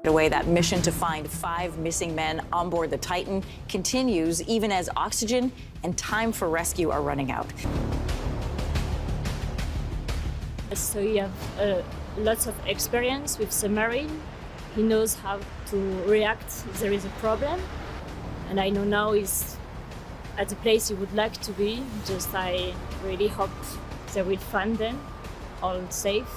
Away, that mission to find 5 missing men on board the Titan continues even as oxygen and time for rescue are running out. So he has lots of experience with submarine. He knows how to react if there is a problem. And I know now he's at the place he would like to be. Just I really hope they will find them all safe.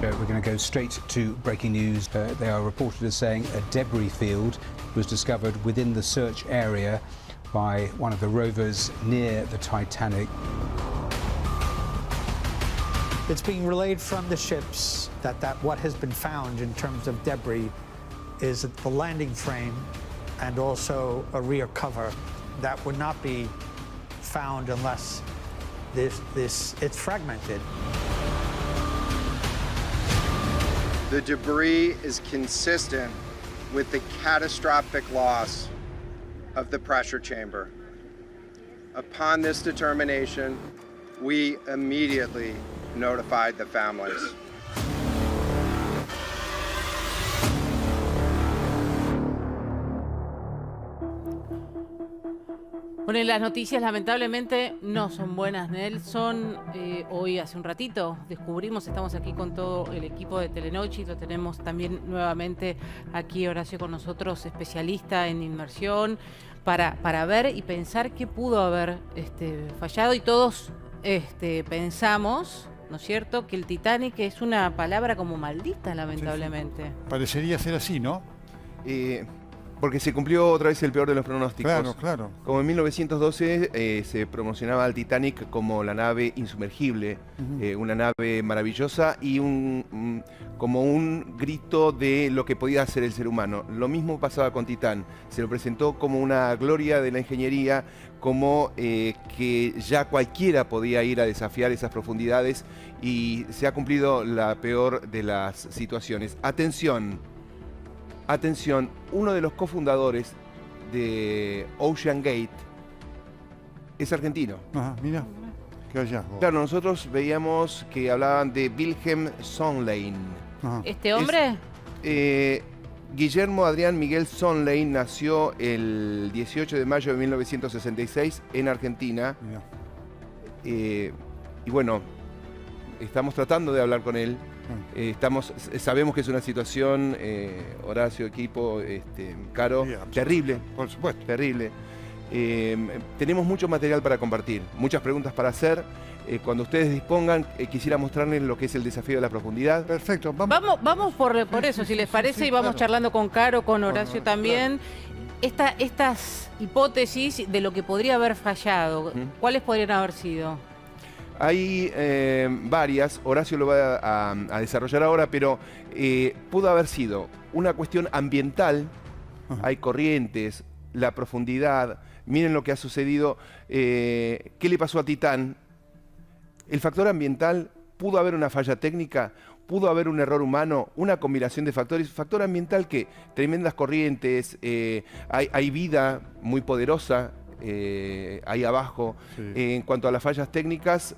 We're going to go straight to breaking news. They are reported as saying a debris field was discovered within the search area by one of the rovers near the Titanic. It's being relayed from the ships that what has been found in terms of debris is the landing frame and also a rear cover that would not be found unless it's fragmented. The debris is consistent with the catastrophic loss of the pressure chamber. Upon this determination, we immediately notified the families. Bueno, las noticias lamentablemente no son buenas, Nelson. Hoy hace un ratito descubrimos, estamos aquí con todo el equipo de Telenoche y lo tenemos también nuevamente aquí Horacio con nosotros, especialista en inmersión, para ver y pensar qué pudo haber fallado. Y todos pensamos, ¿no es cierto?, que el Titanic es una palabra como maldita, lamentablemente. Sí. Parecería ser así, ¿no? Porque se cumplió otra vez el peor de los pronósticos. Claro, claro. Como en 1912 se promocionaba al Titanic como la nave insumergible, una nave maravillosa y como un grito de lo que podía hacer el ser humano. Lo mismo pasaba con Titán. Se lo presentó como una gloria de la ingeniería, como que ya cualquiera podía ir a desafiar esas profundidades y se ha cumplido la peor de las situaciones. Atención, uno de los cofundadores de Ocean Gate es argentino. Ajá, mira, qué hallazgo. Claro, nosotros veíamos que hablaban de Wilhelm Sondlein. Ajá. ¿Este hombre? Guillermo Adrián Miguel Sondlein nació el 18 de mayo de 1966 en Argentina. Y bueno, estamos tratando de hablar con él. Sabemos que es una situación, Horacio, equipo, Caro, sí, terrible, por supuesto. Terrible. Tenemos mucho material para compartir, muchas preguntas para hacer. Cuando ustedes dispongan, quisiera mostrarles lo que es el desafío de la profundidad. Perfecto, vamos por eso, si les parece, y vamos charlando con Caro, con Horacio también. Claro. Estas hipótesis de lo que podría haber fallado, ¿cuáles podrían haber sido? Hay varias, Horacio lo va a desarrollar ahora, pero pudo haber sido una cuestión ambiental. Hay corrientes, la profundidad, miren lo que ha sucedido, ¿qué le pasó a Titán? El factor ambiental, pudo haber una falla técnica, pudo haber un error humano, una combinación de factores. Factor ambiental que tremendas corrientes, hay vida muy poderosa ahí abajo. Sí. En cuanto a las fallas técnicas,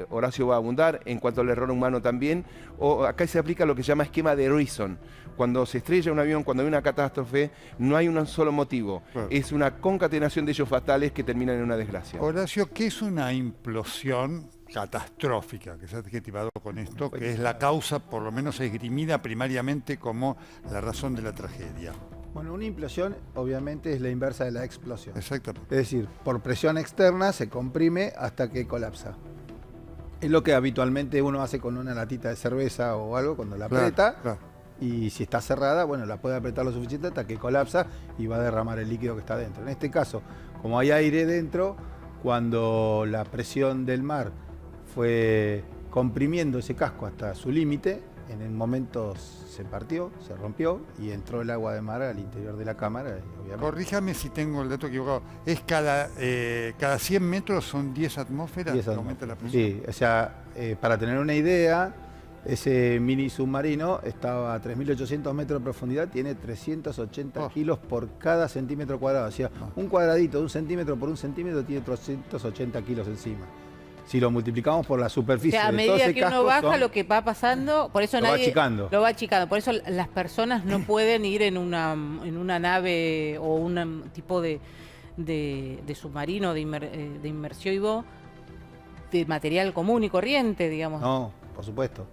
Horacio va a abundar. En cuanto al error humano también. Acá se aplica lo que se llama esquema de Reason. Cuando se estrella un avión, cuando hay una catástrofe, no hay un solo motivo. Claro. Es una concatenación de hechos fatales que terminan en una desgracia. Horacio, ¿qué es una implosión catastrófica, que se ha adjetivado con esto, que es la causa, por lo menos esgrimida primariamente como la razón de la tragedia? Bueno, una implosión obviamente es la inversa de la explosión. Exactamente. Es decir, por presión externa se comprime hasta que colapsa. Es lo que habitualmente uno hace con una latita de cerveza o algo cuando la aprieta. Claro. Y si está cerrada, bueno, la puede apretar lo suficiente hasta que colapsa y va a derramar el líquido que está dentro. En este caso, como hay aire dentro, cuando la presión del mar fue comprimiendo ese casco hasta su límite, en el momento se partió, se rompió y entró el agua de mar al interior de la cámara. Y obviamente... Corríjame si tengo el dato equivocado. ¿Es cada 100 metros son 10 atmósferas? 10 atmósferas. Aumenta la presión. Sí, o sea, para tener una idea, ese mini submarino estaba a 3.800 metros de profundidad, tiene 380 kilos por cada centímetro cuadrado. O sea, un cuadradito de 1 centímetro por 1 centímetro tiene 380 kilos encima. Si lo multiplicamos por la O superficie sea, a de todo medida ese que uno casco, baja, lo que va pasando, por eso lo va nadie achicando. lo va achicando. Por eso las personas no pueden ir en una nave o un tipo de submarino de inmersivo de material común y corriente, digamos. No, por supuesto.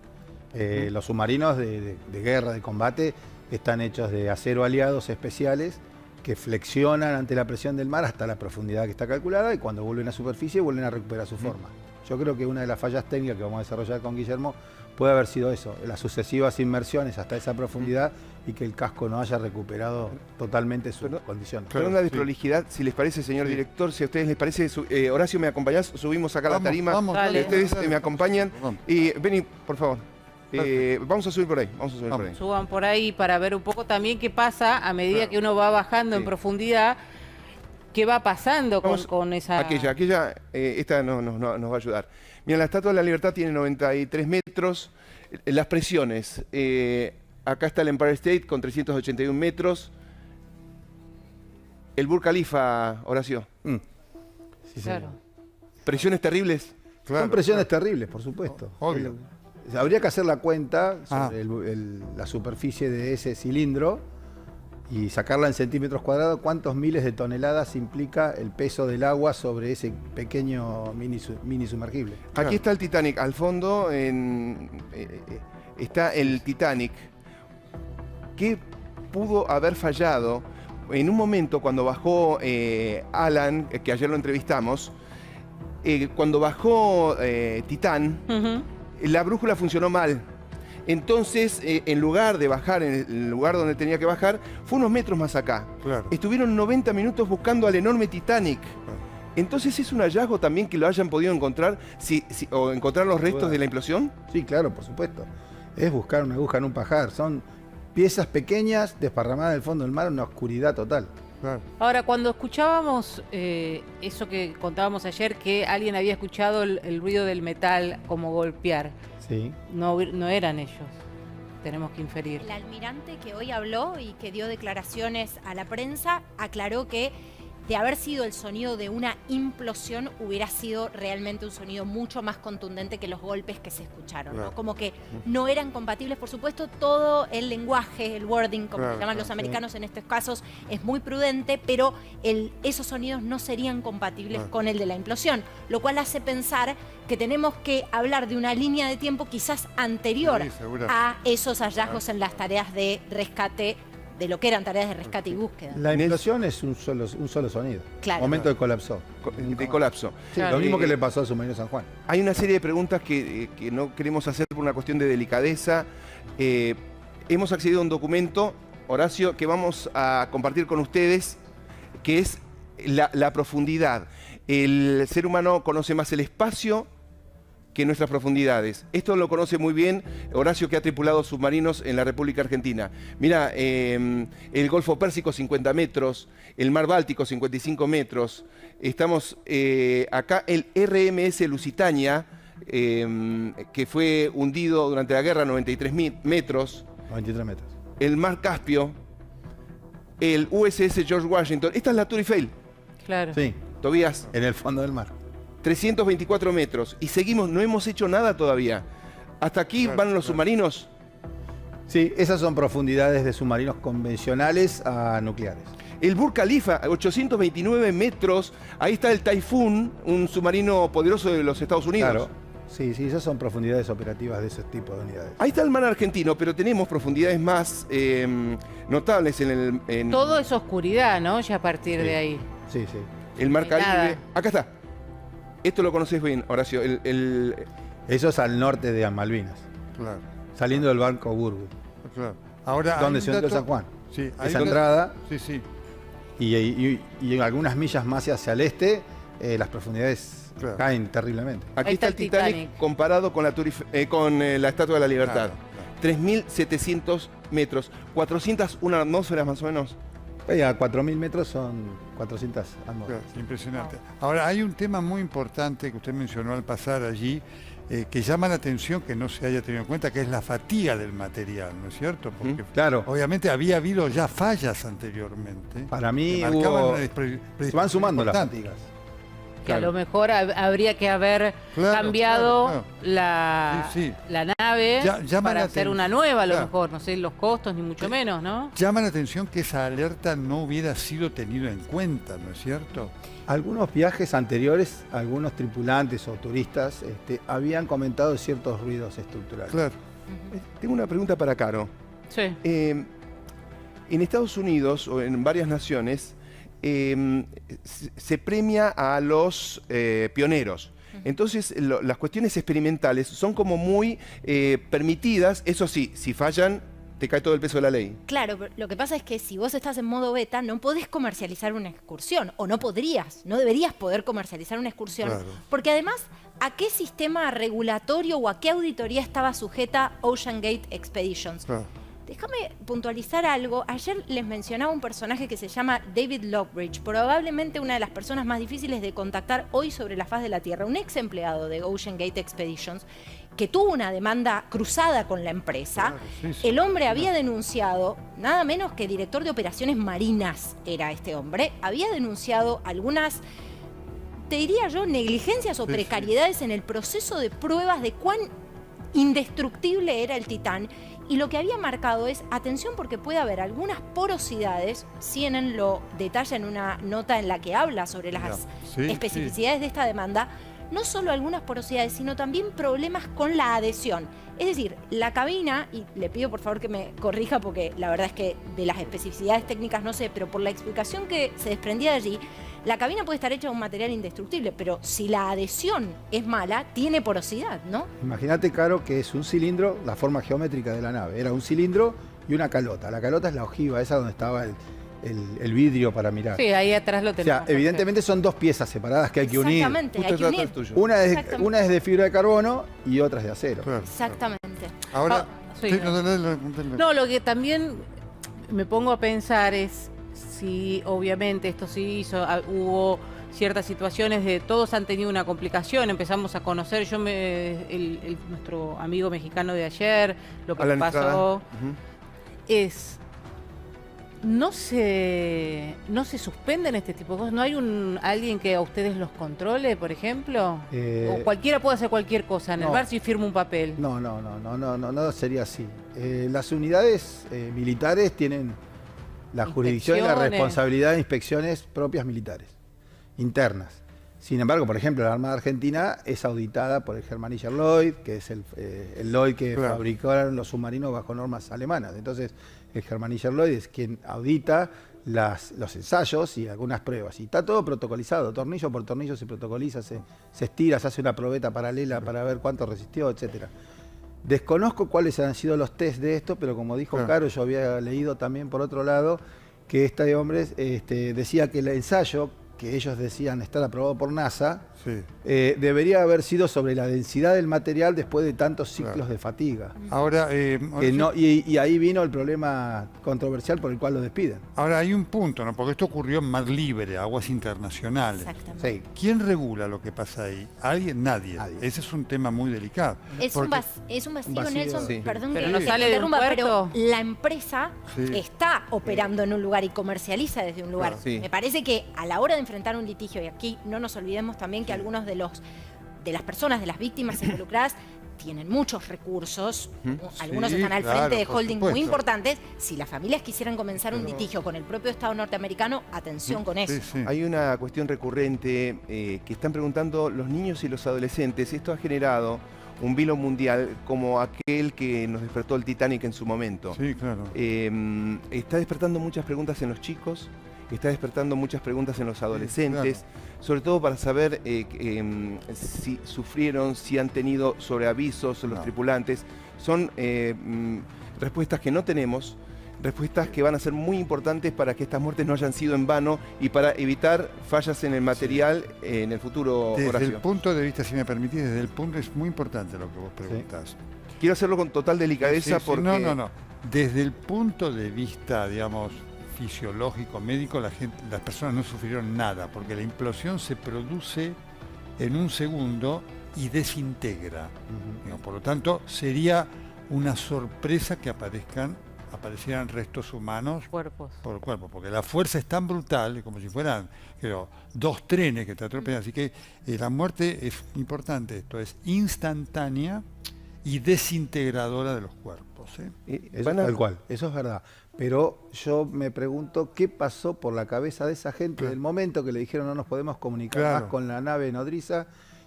Los submarinos de guerra, de combate, están hechos de acero aliados especiales que flexionan ante la presión del mar hasta la profundidad que está calculada y cuando vuelven a superficie vuelven a recuperar su forma. Yo creo que una de las fallas técnicas que vamos a desarrollar con Guillermo puede haber sido eso, las sucesivas inmersiones hasta esa profundidad y que el casco no haya recuperado totalmente su condición. Perdón la desprolijidad, si les parece, señor director, si a ustedes les parece, Horacio, ¿me acompañás? Subimos acá a la tarima, ustedes me acompañan y vení, por favor. Vamos a subir por ahí, Suban por ahí para ver un poco también qué pasa a medida que uno va bajando en profundidad, qué va pasando con esa... Aquella, esta nos va a ayudar. Mira, la Estatua de la Libertad tiene 93 metros, las presiones, acá está el Empire State con 381 metros, el Burj Khalifa, Horacio. Sí, claro. ¿Presiones terribles? Son presiones terribles, por supuesto. Obvio. Habría que hacer la cuenta sobre la superficie de ese cilindro y sacarla en centímetros cuadrados. ¿Cuántos miles de toneladas implica el peso del agua sobre ese pequeño mini sumergible? Aquí está el Titanic, al fondo está el Titanic. ¿Qué pudo haber fallado? En un momento cuando bajó Alan, que ayer lo entrevistamos, cuando bajó Titán, la brújula funcionó mal. Entonces, en lugar de bajar en el lugar donde tenía que bajar, fue unos metros más acá. Claro. Estuvieron 90 minutos buscando al enorme Titanic. Entonces, ¿es un hallazgo también que lo hayan podido encontrar o encontrar los restos de la implosión? Sí, claro, por supuesto. Es buscar una aguja en un pajar. Son piezas pequeñas desparramadas en el fondo del mar en una oscuridad total. Claro. Ahora, cuando escuchábamos eso que contábamos ayer, que alguien había escuchado el ruido del metal como golpear, no eran ellos, tenemos que inferir. El almirante que hoy habló y que dio declaraciones a la prensa aclaró que de haber sido el sonido de una implosión hubiera sido realmente un sonido mucho más contundente que los golpes que se escucharon, ¿no? Como que no eran compatibles, por supuesto, todo el lenguaje, el wording, como se llaman los americanos en estos casos, es muy prudente, pero esos sonidos no serían compatibles con el de la implosión, lo cual hace pensar que tenemos que hablar de una línea de tiempo quizás anterior a esos hallazgos en las tareas de rescate, de lo que eran tareas de rescate y búsqueda. La implosión es un solo sonido. Claro. Momento de colapso. De colapso. Sí, lo mismo que le pasó al submarino San Juan. Hay una serie de preguntas que no queremos hacer por una cuestión de delicadeza. Hemos accedido a un documento, Horacio, que vamos a compartir con ustedes, que es la profundidad. El ser humano conoce más el espacio que nuestras profundidades. Esto lo conoce muy bien Horacio, que ha tripulado submarinos en la República Argentina. Mira, el Golfo Pérsico 50 metros, el Mar Báltico 55 metros. Estamos acá el RMS Lusitania, que fue hundido durante la guerra, 93 metros. 93 metros. El Mar Caspio, el USS George Washington. Esta es la Tour Eiffel. Claro. Sí. Tobías. En el fondo del mar. 324 metros. Y seguimos, no hemos hecho nada todavía. ¿Hasta aquí van los submarinos? Sí, esas son profundidades de submarinos convencionales a nucleares. El Burj Khalifa, 829 metros. Ahí está el Typhoon, un submarino poderoso de los Estados Unidos. Claro. Sí, esas son profundidades operativas de ese tipo de unidades. Ahí está el mar argentino, pero tenemos profundidades más notables en Todo es oscuridad, ¿no? Ya a partir de ahí. Sí. El mar Caribe. Acá está. Esto lo conoces bien, Horacio. Eso es al norte de Malvinas. Claro. Saliendo del barco Burwood. Claro. Ahora, donde se hundió San Juan. Sí, esa entrada. Sí. Y en algunas millas más hacia el este, las profundidades caen terriblemente. Aquí está el Titanic comparado con la Estatua de la Libertad. 3.700 metros, 401 atmósferas más o menos. A 4.000 metros son 400 atmósferas. Claro, impresionante. Ahora, hay un tema muy importante que usted mencionó al pasar allí, que llama la atención que no se haya tenido en cuenta, que es la fatiga del material, ¿no es cierto? Porque obviamente había habido ya fallas anteriormente. Para mí se van sumando las fatigas. que a lo mejor habría que haber cambiado la nave para hacer una nueva, a lo mejor, no sé los costos ni mucho menos, ¿no? Llama la atención que esa alerta no hubiera sido tenida en cuenta, ¿no es cierto? Algunos viajes anteriores, algunos tripulantes o turistas habían comentado ciertos ruidos estructurales. Claro. Tengo una pregunta para Caro. Sí. En Estados Unidos o en varias naciones se premia a los pioneros. Entonces las cuestiones experimentales son como muy permitidas. Eso sí, si fallan, te cae todo el peso de la ley. Claro, pero lo que pasa es que si vos estás en modo beta, no podés comercializar una excursión, o no podrías, no deberías poder comercializar una excursión, porque además, ¿a qué sistema regulatorio o a qué auditoría estaba sujeta Ocean Gate Expeditions? Déjame puntualizar algo. Ayer les mencionaba un personaje que se llama David Lockbridge, probablemente una de las personas más difíciles de contactar hoy sobre la faz de la Tierra, un ex empleado de Ocean Gate Expeditions, que tuvo una demanda cruzada con la empresa. El hombre había denunciado, nada menos que director de operaciones marinas era este hombre, había denunciado algunas, te diría yo, negligencias o precariedades en el proceso de pruebas de cuán indestructible era el Titán. Y lo que había marcado es, atención porque puede haber algunas porosidades, CNN lo detalla en una nota en la que habla sobre las especificidades de esta demanda, no solo algunas porosidades, sino también problemas con la adhesión. Es decir, la cabina, y le pido por favor que me corrija porque la verdad es que de las especificidades técnicas no sé, pero por la explicación que se desprendía de allí, la cabina puede estar hecha de un material indestructible, pero si la adhesión es mala, tiene porosidad, ¿no? Imagínate, Caro, que es un cilindro, la forma geométrica de la nave. Era un cilindro y una calota. La calota es la ojiva, esa donde estaba el vidrio para mirar. Sí, ahí atrás lo tenemos. O sea, evidentemente son dos piezas separadas que hay que unir. Exactamente, hay que unir. Una es de fibra de carbono y otra es de acero. Exactamente. Ahora, no, lo que también me pongo a pensar es si obviamente esto se hizo, hubo ciertas situaciones de todos han tenido una complicación, empezamos a conocer, nuestro amigo mexicano de ayer, lo que pasó es no se suspenden este tipo de cosas, no hay alguien que a ustedes los controle, por ejemplo, o cualquiera puede hacer cualquier cosa en el bar si firma un papel. No sería así. Las unidades militares tienen la jurisdicción y la responsabilidad de inspecciones propias militares, internas. Sin embargo, por ejemplo, la Armada Argentina es auditada por el Germanischer Lloyd, que es el Lloyd que fabricaron los submarinos bajo normas alemanas. Entonces, el Germanischer Lloyd es quien audita los ensayos y algunas pruebas. Y está todo protocolizado, tornillo por tornillo se protocoliza, se estira, se hace una probeta paralela para ver cuánto resistió, etcétera. Desconozco cuáles han sido los test de esto, pero como dijo Caro, yo había leído también por otro lado que este hombre decía que el ensayo, que ellos decían estar aprobado por NASA, debería haber sido sobre la densidad del material después de tantos ciclos de fatiga. Ahora, y ahí vino el problema controversial por el cual lo despiden. Ahora hay un punto, ¿no? Porque esto ocurrió en mar libre, aguas internacionales. Exactamente. ¿Quién regula lo que pasa ahí? ¿Alguien? Nadie. Ese es un tema muy delicado. Es un vacío, Nelson, perdón pero que no sale de un puerto. Pero la empresa está operando en un lugar y comercializa desde un lugar. Me parece que a la hora de enfrentar un litigio, y aquí no nos olvidemos también que algunos de las personas, de las víctimas involucradas, tienen muchos recursos, algunos están al frente de holdings muy importantes. Si las familias quisieran comenzar un litigio con el propio Estado norteamericano, atención con eso. Hay una cuestión recurrente que están preguntando los niños y los adolescentes. Esto ha generado un vilo mundial como aquel que nos despertó el Titanic en su momento. Sí, claro. Está despertando muchas preguntas en los chicos, está despertando muchas preguntas en los adolescentes, sobre todo para saber si sufrieron, si han tenido sobreavisos los tripulantes. Son respuestas que no tenemos, respuestas que van a ser muy importantes para que estas muertes no hayan sido en vano y para evitar fallas en el material en el futuro. Desde el punto de vista, si me permitís, desde el punto es muy importante lo que vos preguntás. Quiero hacerlo con total delicadeza porque... No. Desde el punto de vista, digamos, fisiológico, médico, las personas no sufrieron nada, porque la implosión se produce en un segundo y desintegra. Por lo tanto, sería una sorpresa que aparezcan aparecieran restos humanos Cuerpos. por cuerpo, porque la fuerza es tan brutal, como si fueran, creo, 2 trenes que te atropellan, así que la muerte es importante, esto es instantánea y desintegradora de los cuerpos. Eso tal cual, eso es verdad. Pero yo me pregunto qué pasó por la cabeza de esa gente del momento que le dijeron no nos podemos comunicar más con la nave nodriza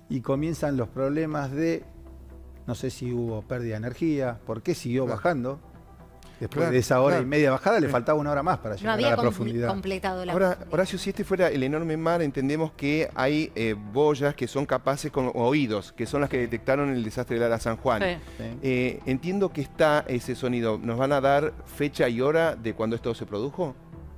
y comienzan los problemas de, no sé si hubo pérdida de energía, por qué siguió bajando. Después de esa hora y media bajada le faltaba 1 hora más para llegar a la profundidad. Completado la Ahora, profundidad. Horacio, si este fuera el enorme mar, entendemos que hay boyas que son capaces con oídos, que son las que detectaron el desastre del Ara San Juan. Sí. Entiendo que está ese sonido. ¿Nos van a dar fecha y hora de cuando esto se produjo?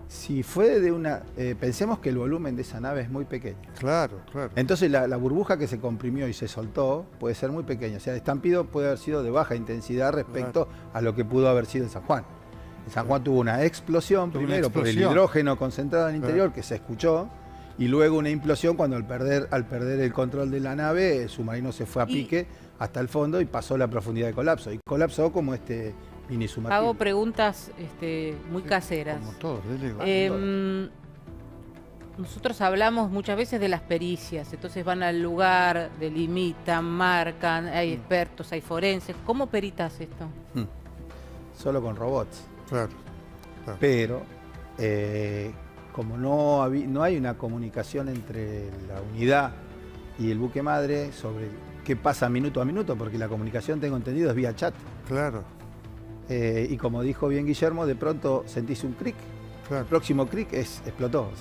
Si fue de una... pensemos que el volumen de esa nave es muy pequeño. Claro, claro. Entonces la burbuja que se comprimió y se soltó puede ser muy pequeña. O sea, el estampido puede haber sido de baja intensidad respecto a lo que pudo haber sido en San Juan. En San Juan tuvo una explosión primero por el hidrógeno concentrado en el interior que se escuchó y luego una implosión cuando al perder el control de la nave el submarino se fue a pique hasta el fondo y pasó la profundidad de colapso. Y colapsó como este... Hago preguntas muy caseras. Como todos, nosotros hablamos muchas veces de las pericias, entonces van al lugar, delimitan, marcan, hay expertos, hay forenses. ¿Cómo peritas esto? Solo con robots. Claro. Pero como no hay una comunicación entre la unidad y el buque madre sobre qué pasa minuto a minuto, porque la comunicación, tengo entendido, es vía chat. Claro. Y como dijo bien Guillermo, de pronto sentís un cric. El próximo cric explotó.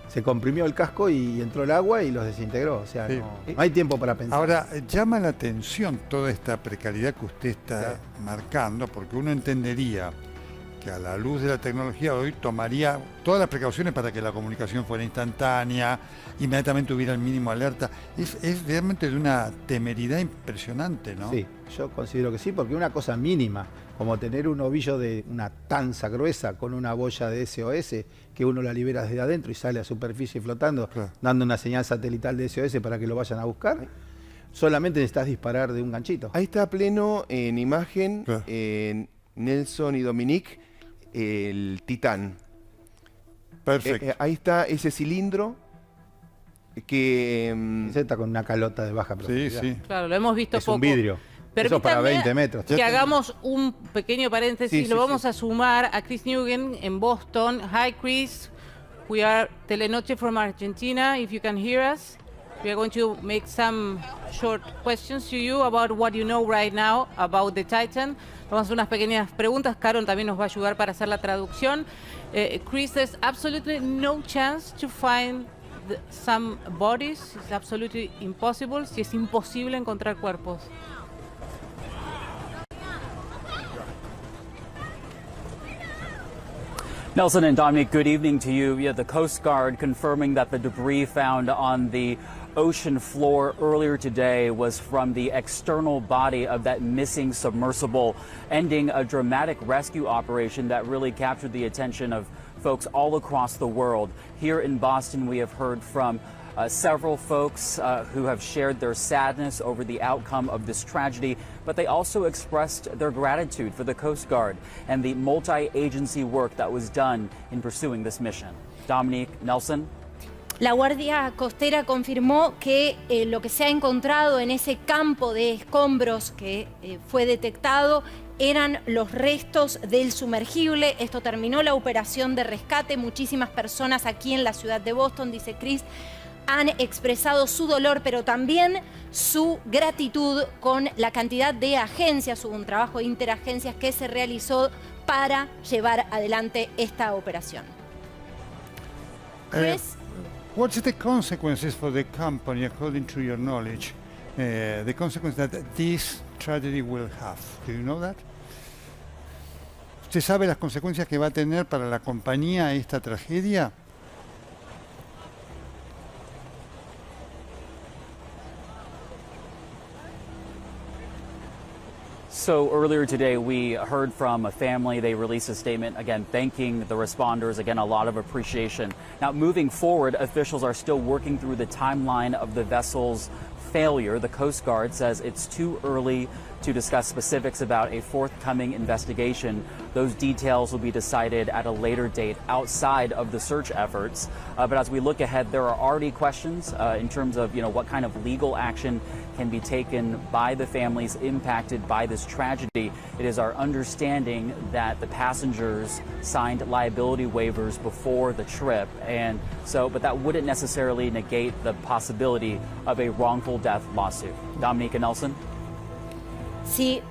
Se comprimió el casco y entró el agua y los desintegró. O sea, no hay tiempo para pensar. Ahora, llama la atención toda esta precariedad que usted está marcando, porque uno entendería que a la luz de la tecnología hoy tomaría todas las precauciones para que la comunicación fuera instantánea, inmediatamente hubiera el mínimo alerta. Es realmente de una temeridad impresionante, ¿no? Sí, yo considero que sí, porque una cosa mínima, como tener un ovillo de una tanza gruesa con una boya de SOS, que uno la libera desde adentro y sale a superficie flotando, dando una señal satelital de SOS para que lo vayan a buscar, solamente necesitas disparar de un ganchito. Ahí está pleno en imagen, Nelson y Dominique, el Titán. Perfecto. Ahí está ese cilindro que... está con una calota de baja profundidad. Sí. Claro, lo hemos visto poco. Es un vidrio. Eso para 20 metros. Que hagamos un pequeño paréntesis. Lo vamos a sumar a Chris Nugent en Boston. Hi, Chris. We are Telenoche from Argentina. If you can hear us, we are going to make some short questions to you about what you know right now about the Titan. Vamos a hacer unas pequeñas preguntas. Caron también nos va a ayudar para hacer la traducción. Chris, there's absolutely no chance to find some bodies. It's absolutely impossible. Si es imposible encontrar cuerpos. Nelson and Dominic, good evening to you. The Coast Guard confirming that the debris found on the ocean floor earlier today was from the external body of that missing submersible, ending a dramatic rescue operation that really captured the attention of folks all across the world. Here in Boston, we have heard from several folks who have shared their sadness over the outcome of this tragedy, but they also expressed their gratitude for the Coast Guard and the multi-agency work that was done in pursuing this mission. Dominique, Nelson. La Guardia Costera confirmó que lo que se ha encontrado en ese campo de escombros que fue detectado eran los restos del sumergible. Esto terminó la operación de rescate. Muchísimas personas aquí en la ciudad de Boston, dice Chris, han expresado su dolor, pero también su gratitud con la cantidad de agencias. Hubo un trabajo de interagencias que se realizó para llevar adelante esta operación. Chris? What's the consequences for the company, according to your knowledge? The consequence that this tragedy will have. Do you know that? ¿Usted sabe las consecuencias que va a tener para la compañía esta tragedia? So earlier today, we heard from a family. They released a statement, again, thanking the responders. Again, a lot of appreciation. Now, moving forward, officials are still working through the timeline of the vessel's failure. The Coast Guard says it's too early to discuss specifics about a forthcoming investigation. Those details will be decided at a later date outside of the search efforts. But as we look ahead, there are already questions in terms of what kind of legal action can be taken by the families impacted by this tragedy. It is our understanding that the passengers signed liability waivers before the trip, and so, but that wouldn't necessarily negate the possibility of a wrongful death lawsuit. Dominica Nelson. Sí,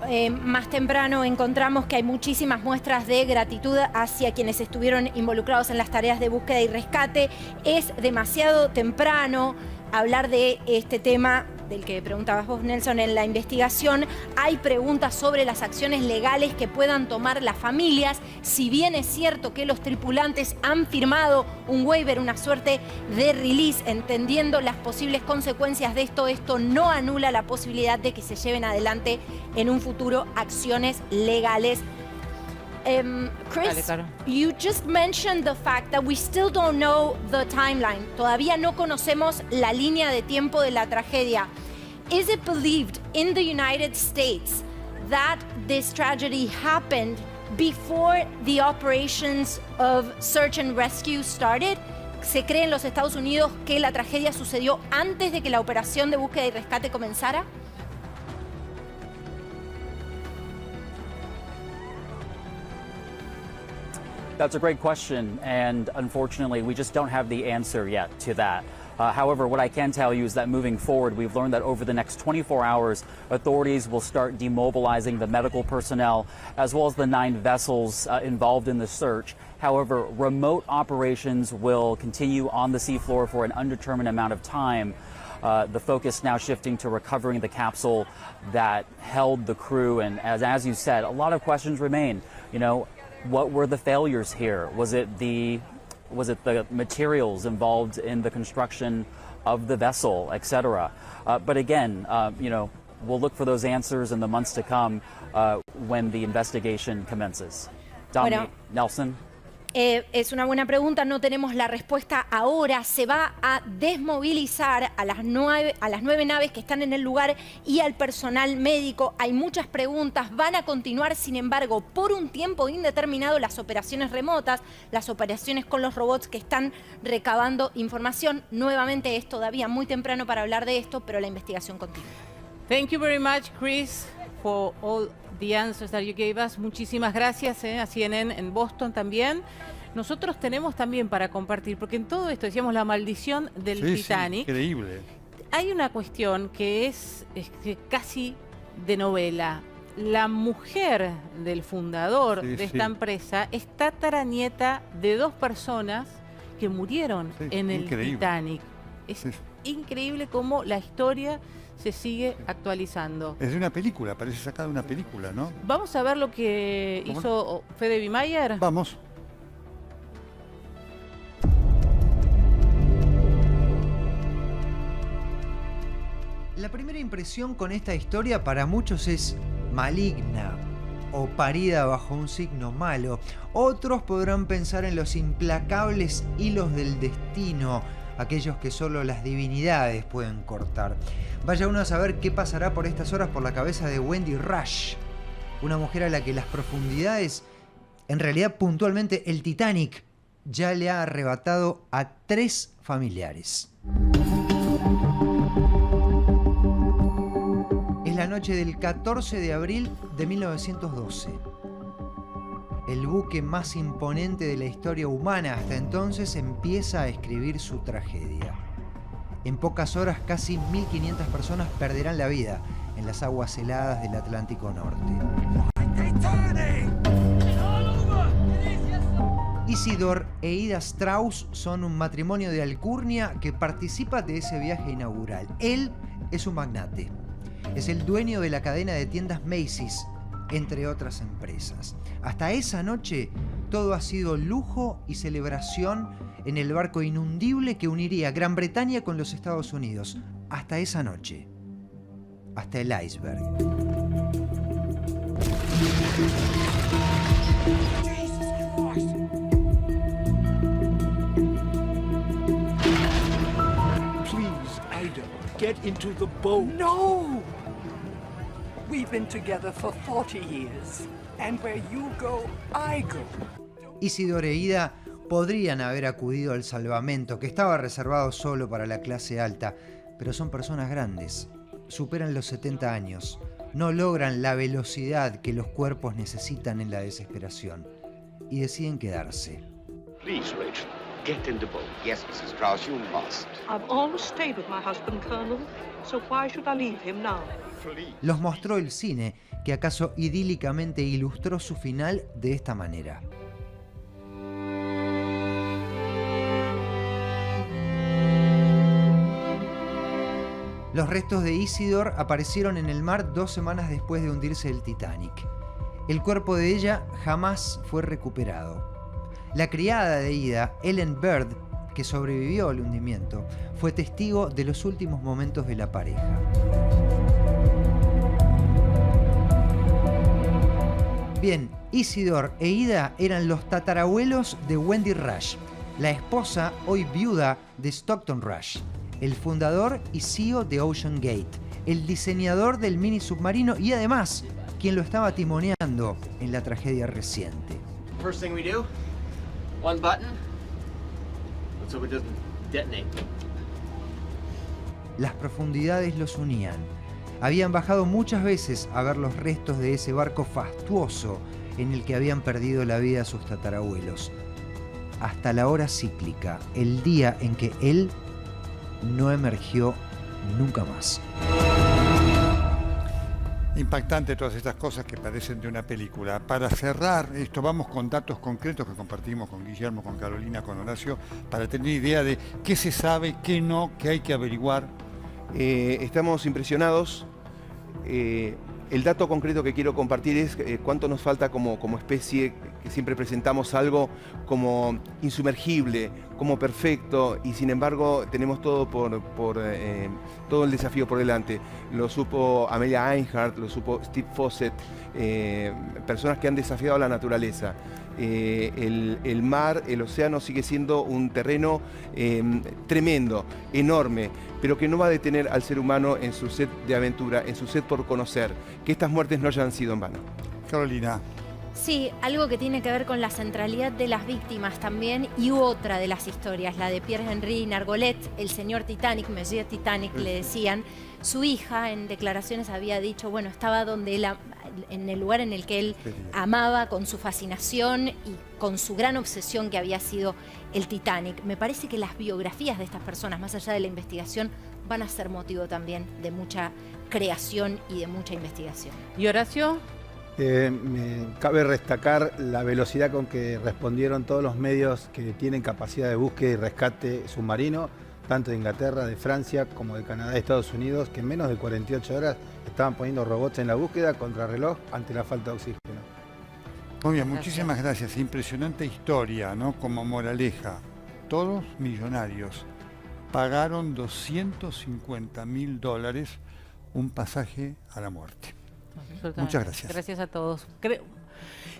más temprano encontramos que hay muchísimas muestras de gratitud hacia quienes estuvieron involucrados en las tareas de búsqueda y rescate. Es demasiado temprano hablar de este tema del que preguntabas vos, Nelson, en la investigación. Hay preguntas sobre las acciones legales que puedan tomar las familias. Si bien es cierto que los tripulantes han firmado un waiver, una suerte de release, entendiendo las posibles consecuencias de esto, esto no anula la posibilidad de que se lleven adelante en un futuro acciones legales. Chris, you just mentioned the fact that we still don't know the timeline. Todavía no conocemos la línea de tiempo de la tragedia. Is it believed in the United States that this tragedy happened before the operations of search and rescue started? ¿Se cree en los Estados Unidos que la tragedia sucedió antes de que la operación de búsqueda y rescate comenzara? That's a great question, and unfortunately, we just don't have the answer yet to that. However, what I can tell you is that moving forward, we've learned that over the next 24 hours, authorities will start demobilizing the medical personnel as well as the 9 vessels involved in the search. However, remote operations will continue on the seafloor for an undetermined amount of time. The focus now shifting to recovering the capsule that held the crew, and as you said, a lot of questions remain. What were the failures here? Was it the materials involved in the construction of the vessel, etc.? But again, we'll look for those answers in the months to come when the investigation commences. Dominique Nelson. Es una buena pregunta, no tenemos la respuesta ahora. Se va a desmovilizar a las 9 naves que están en el lugar y al personal médico. Hay muchas preguntas, van a continuar, sin embargo, por un tiempo indeterminado las operaciones remotas, las operaciones con los robots que están recabando información. Nuevamente es todavía muy temprano para hablar de esto, pero la investigación continúa. Thank you very much, Chris, for all the answers that you gave us. Muchísimas gracias a CNN en Boston también. Nosotros tenemos también para compartir, porque en todo esto decíamos la maldición del Titanic. Sí, increíble. Hay una cuestión que es casi de novela. La mujer del fundador de esta empresa es tataranieta de 2 personas que murieron en el Titanic. Es increíble cómo la historia se sigue actualizando. Es de una película, parece sacada de una película, ¿no? Vamos a ver lo que hizo Fede Bimayer. Vamos. La primera impresión con esta historia para muchos es maligna o parida bajo un signo malo. Otros podrán pensar en los implacables hilos del destino, aquellos que solo las divinidades pueden cortar. Vaya uno a saber qué pasará por estas horas por la cabeza de Wendy Rush, una mujer a la que las profundidades, en realidad puntualmente el Titanic, ya le ha arrebatado a 3 familiares. Es la noche del 14 de abril de 1912. El buque más imponente de la historia humana hasta entonces empieza a escribir su tragedia. En pocas horas, casi 1.500 personas perderán la vida en las aguas heladas del Atlántico Norte. Isidor e Ida Strauss son un matrimonio de alcurnia que participa de ese viaje inaugural. Él es un magnate. Es el dueño de la cadena de tiendas Macy's, entre otras empresas. Hasta esa noche, todo ha sido lujo y celebración en el barco inundible que uniría Gran Bretaña con los Estados Unidos. Hasta esa noche. Hasta el iceberg. Please, Ida, get into the boat. No! We've been together for 40 years, and where you go, I go. Isidor e Ida podrían haber acudido al salvamento, que estaba reservado solo para la clase alta, pero son personas grandes, superan los 70 años, no logran la velocidad que los cuerpos necesitan en la desesperación y deciden quedarse. Please, Rachel, get in the boat. Yes, Mrs. Strauss, you must. I've always stayed with my husband, Colonel, so why should I leave him now? Los mostró el cine, que acaso idílicamente ilustró su final de esta manera. Los restos de Isidor aparecieron en el mar 2 semanas después de hundirse el Titanic. El cuerpo de ella jamás fue recuperado. La criada de Ida, Ellen Bird, que sobrevivió al hundimiento, fue testigo de los últimos momentos de la pareja. Bien, Isidor e Ida eran los tatarabuelos de Wendy Rush, la esposa hoy viuda de Stockton Rush, el fundador y CEO de Ocean Gate, el diseñador del mini submarino y además quien lo estaba timoneando en la tragedia reciente. First thing we do, one button, so it doesn't detonate. Las profundidades los unían. Habían bajado muchas veces a ver los restos de ese barco fastuoso en el que habían perdido la vida sus tatarabuelos. Hasta la hora cíclica, el día en que él no emergió nunca más. Impactante todas estas cosas que parecen de una película. Para cerrar esto, vamos con datos concretos que compartimos con Guillermo, con Carolina, con Horacio, para tener idea de qué se sabe, qué no, qué hay que averiguar. Estamos impresionados. El dato concreto que quiero compartir es cuánto nos falta como especie, que siempre presentamos algo como insumergible, como perfecto, y sin embargo tenemos todo todo el desafío por delante. Lo supo Amelia Earhart, lo supo Steve Fossett, personas que han desafiado a la naturaleza. El mar, el océano sigue siendo un terreno tremendo, enorme, pero que no va a detener al ser humano en su sed de aventura, en su sed por conocer, que estas muertes no hayan sido en vano. Carolina. Sí, algo que tiene que ver con la centralidad de las víctimas también, y otra de las historias, la de Pierre-Henri Nargolet, el señor Titanic, Monsieur Titanic, le decían. Su hija en declaraciones había dicho, bueno, estaba donde él, en el lugar en el que él amaba, con su fascinación y con su gran obsesión que había sido el Titanic. Me parece que las biografías de estas personas, más allá de la investigación, van a ser motivo también de mucha creación y de mucha investigación. ¿Y Horacio? Me cabe destacar la velocidad con que respondieron todos los medios que tienen capacidad de búsqueda y rescate submarino, tanto de Inglaterra, de Francia, como de Canadá y Estados Unidos, que en menos de 48 horas estaban poniendo robots en la búsqueda contra reloj ante la falta de oxígeno. Muy bien, muchísimas gracias. Impresionante historia, ¿no? Como moraleja, todos millonarios pagaron $250.000 un pasaje a la muerte. Muchas gracias. Gracias a todos.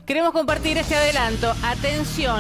Queremos compartir este adelanto. Atención.